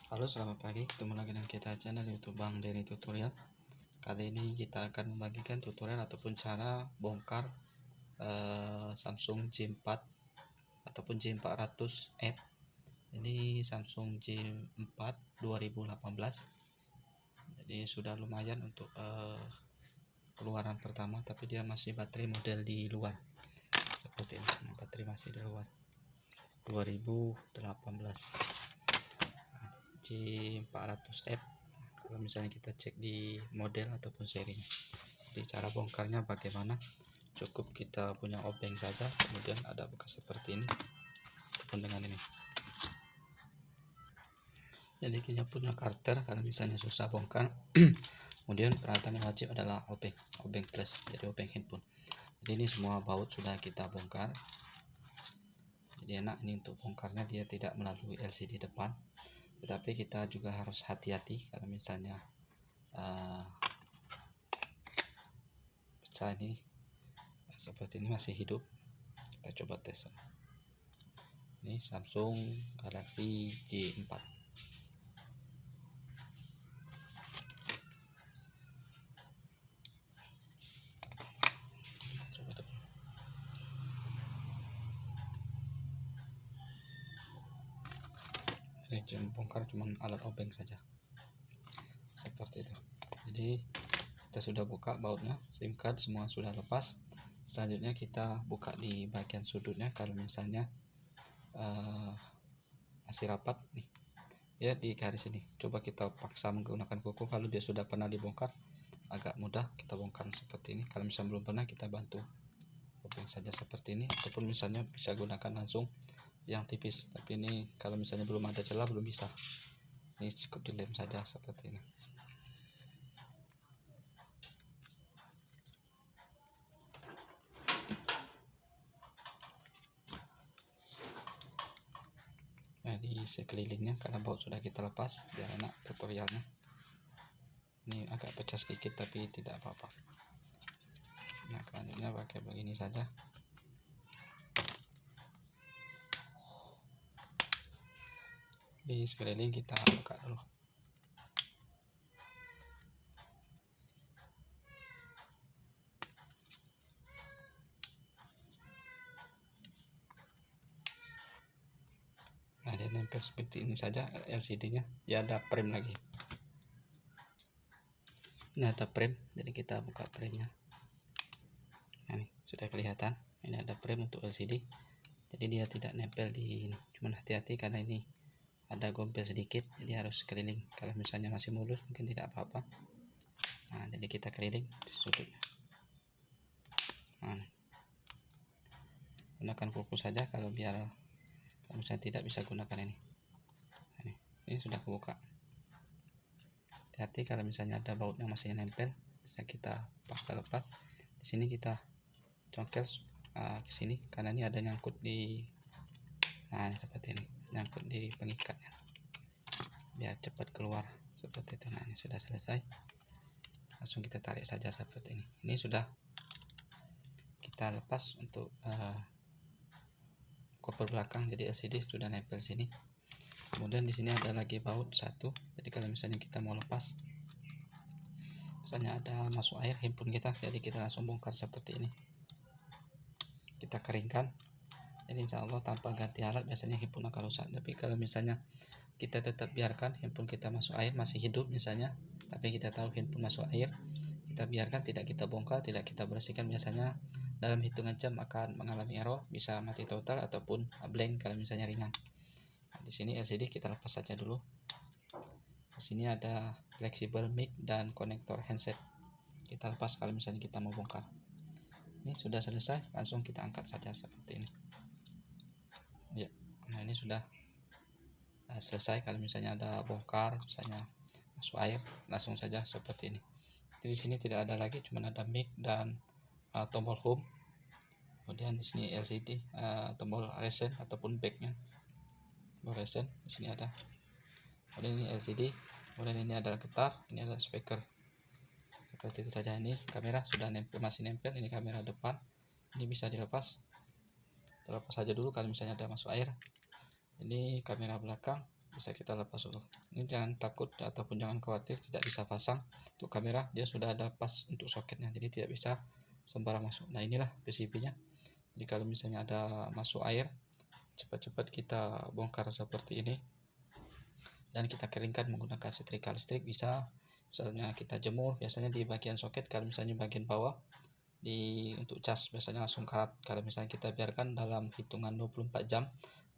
Halo, selamat pagi. Ketemu lagi dengan kita channel YouTube Bang Denny Tutorial. Kali ini kita akan membagikan tutorial ataupun cara bongkar Samsung J4 ataupun J400F. Ini Samsung J4 2018. Jadi sudah lumayan untuk keluaran pertama, tapi dia masih baterai model di luar. Seperti ini, baterai masih di luar. 2018. J400F. Kalau misalnya kita cek di model ataupun serinya, jadi cara bongkarnya bagaimana? Cukup kita punya obeng saja, kemudian ada bekas seperti ini ataupun dengan ini. Jadi kita punya karter kalau misalnya susah bongkar. Kemudian peralatan yang wajib adalah obeng plus, jadi obeng handphone. Jadi ini semua baut sudah kita bongkar. Jadi enak ini untuk bongkarnya, dia tidak melalui LCD depan. Tetapi kita juga harus hati-hati kalau misalnya pecah ini seperti ini masih hidup. Kita coba tes. Ini Samsung Galaxy J4. Coba dulu. Ini cuma bongkar cuma alat obeng saja seperti itu. Jadi kita sudah buka bautnya, SIM card semua sudah lepas. Selanjutnya kita buka di bagian sudutnya. Kalau misalnya masih rapat nih, ya di garis ini, coba kita paksa menggunakan kuku. Kalau dia sudah pernah dibongkar agak mudah kita bongkar seperti ini. Kalau misalnya belum pernah, kita bantu obeng saja seperti ini, ataupun misalnya bisa gunakan langsung yang tipis. Tapi ini kalau misalnya belum ada celah, belum bisa, ini cukup dilem saja seperti ini. Nah, di sekelilingnya karena baut sudah kita lepas, biar enak tutorialnya. Ini agak pecah sedikit tapi tidak apa-apa. Nah, selanjutnya pakai begini saja. Di sekeliling kita buka dulu. Nah, dia nempel seperti ini saja LCD-nya. Dia ada frame lagi. Ini ada frame, jadi kita buka frame-nya. Nah, ini sudah kelihatan. Ini ada frame untuk LCD. Jadi dia tidak nempel di ini. Cuman hati-hati karena ini ada gompel sedikit, jadi harus keliling. Kalau misalnya masih mulus mungkin tidak apa-apa. Nah, jadi kita keliling di sudutnya. Nah, gunakan kuku saja kalau misalnya tidak bisa gunakan ini. Nah, ini sudah kebuka. Hati-hati kalau misalnya ada baut yang masih nempel, bisa kita paksa lepas. Di sini kita congkel ke sini karena ini ada nyangkut di, nah seperti ini, nyangkut di pengikatnya biar cepat keluar seperti itu. Nah, ini sudah selesai, langsung kita tarik saja seperti ini. Ini sudah kita lepas untuk koper belakang, jadi LCD sudah nempel sini. Kemudian di sini ada lagi baut satu, jadi kalau misalnya kita mau lepas, misalnya ada masuk air handphone kita, jadi kita langsung bongkar seperti ini. Kita keringkan, jadi insya Allah tanpa ganti alat biasanya handphone akan rusak. Tapi kalau misalnya kita tetap biarkan handphone kita masuk air, masih hidup misalnya, tapi kita tahu handphone masuk air, kita biarkan, tidak kita bongkar, tidak kita bersihkan, biasanya dalam hitungan jam akan mengalami error, bisa mati total ataupun blank kalau misalnya ringan. Nah, di sini LCD kita lepas saja dulu. Di sini ada fleksibel mic dan konektor handset, kita lepas kalau misalnya kita mau bongkar. Ini sudah selesai, langsung kita angkat saja seperti ini. Ya, nah ini sudah selesai. Kalau misalnya ada bongkar, misalnya masuk air, langsung saja seperti ini. Jadi di sini tidak ada lagi, cuma ada mic dan tombol home. Kemudian di sini LCD, tombol reset ataupun backnya, tombol reset di sini ada. Kemudian ini LCD, kemudian ini ada getar, ini ada speaker. Seperti itu saja. Ini kamera sudah nempel, masih nempel. Ini kamera depan, ini bisa dilepas. Terlepas saja dulu kalau misalnya ada masuk air. Ini kamera belakang, bisa kita lepas dulu. Ini jangan takut ataupun jangan khawatir tidak bisa pasang untuk kamera, dia sudah ada pas untuk soketnya, jadi tidak bisa sembarang masuk. Nah inilah PCB nya. Jadi kalau misalnya ada masuk air, cepat-cepat kita bongkar seperti ini dan kita keringkan menggunakan setrika listrik. Bisa misalnya kita jemur, biasanya di bagian soket, kalau misalnya bagian bawah untuk cas biasanya langsung karat. Kalau misalnya kita biarkan dalam hitungan 24 jam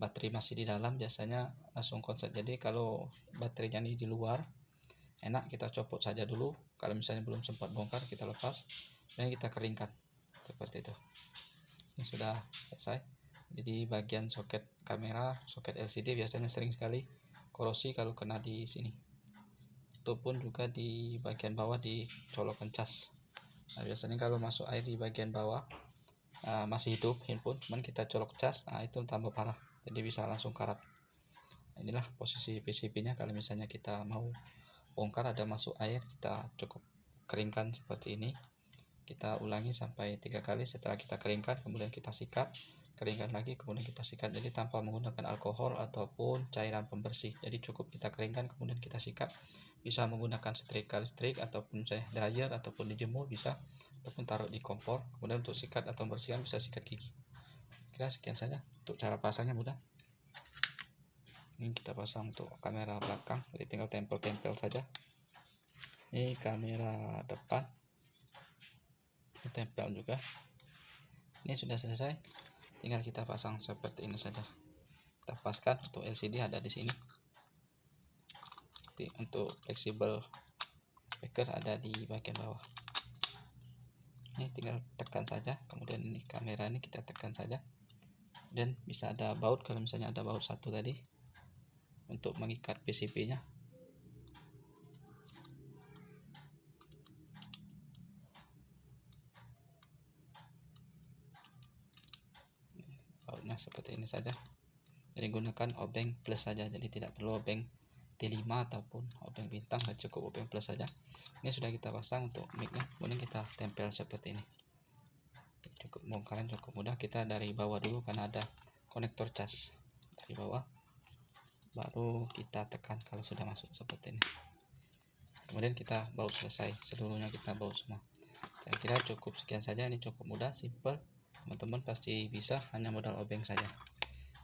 baterai masih di dalam, biasanya langsung konslet. Jadi kalau baterainya ini di luar, enak kita copot saja dulu. Kalau misalnya belum sempat bongkar, kita lepas dan kita keringkan seperti itu. Ini sudah selesai. Jadi bagian soket kamera, soket LCD biasanya sering sekali korosi kalau kena di sini, ataupun juga di bagian bawah dicolokkan cas. Nah, biasanya kalau masuk air di bagian bawah masih hidup handphone, cuman kita colok cas, itu tambah parah, jadi bisa langsung karat. Nah, inilah posisi PCB nya. Kalau misalnya kita mau bongkar ada masuk air, kita cukup keringkan seperti ini. Kita ulangi sampai 3 kali. Setelah kita keringkan, kemudian kita sikat, keringkan lagi, kemudian kita sikat. Jadi tanpa menggunakan alkohol ataupun cairan pembersih. Jadi cukup kita keringkan kemudian kita sikat. Bisa menggunakan setrika listrik ataupun dryer ataupun dijemur bisa, ataupun taruh di kompor. Kemudian untuk sikat atau membersihkan bisa sikat gigi. Kira sekian saja untuk cara pasangnya, mudah. Ini kita pasang untuk kamera belakang, jadi tinggal tempel-tempel saja. Ini kamera depan, tempel juga. Ini sudah selesai, tinggal kita pasang seperti ini saja. Kita paskan. Untuk LCD ada di sini, untuk fleksibel speaker ada di bagian bawah. Ini tinggal tekan saja, kemudian ini kamera ini kita tekan saja, dan bisa ada baut. Kalau misalnya ada baut satu tadi untuk mengikat PCB nya. Bautnya seperti ini saja. Jadi gunakan obeng plus saja, jadi tidak perlu obeng T5 ataupun obeng bintang, cukup obeng plus saja. Ini sudah kita pasang untuk mic-nya, kemudian kita tempel seperti ini. Cukup bongkaran cukup mudah. Kita dari bawah dulu karena ada konektor cas dari bawah, baru kita tekan kalau sudah masuk seperti ini. Kemudian kita baut selesai, seluruhnya kita baut semua. Saya kira cukup sekian saja. Ini cukup mudah, simple, teman-teman pasti bisa, hanya modal obeng saja.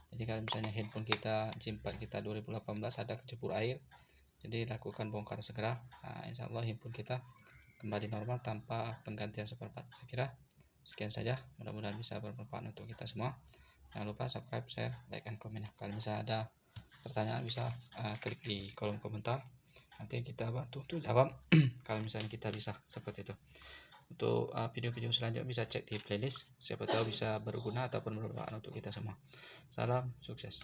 Jadi kalau misalnya handphone kita G4 kita 2018 ada kecebur air, jadi lakukan bongkar segera. Insya Allah handphone kita kembali normal tanpa penggantian spare part. Saya kira sekian saja, mudah-mudahan bisa bermanfaat untuk kita semua. Jangan lupa subscribe, share, like, dan komen. Kalau misalnya ada pertanyaan bisa klik di kolom komentar, nanti kita bantu tuh jawab kalau misalnya kita bisa seperti itu. Untuk video-video selanjutnya bisa cek di playlist, siapa tahu bisa berguna ataupun bermanfaat untuk kita semua. Salam sukses.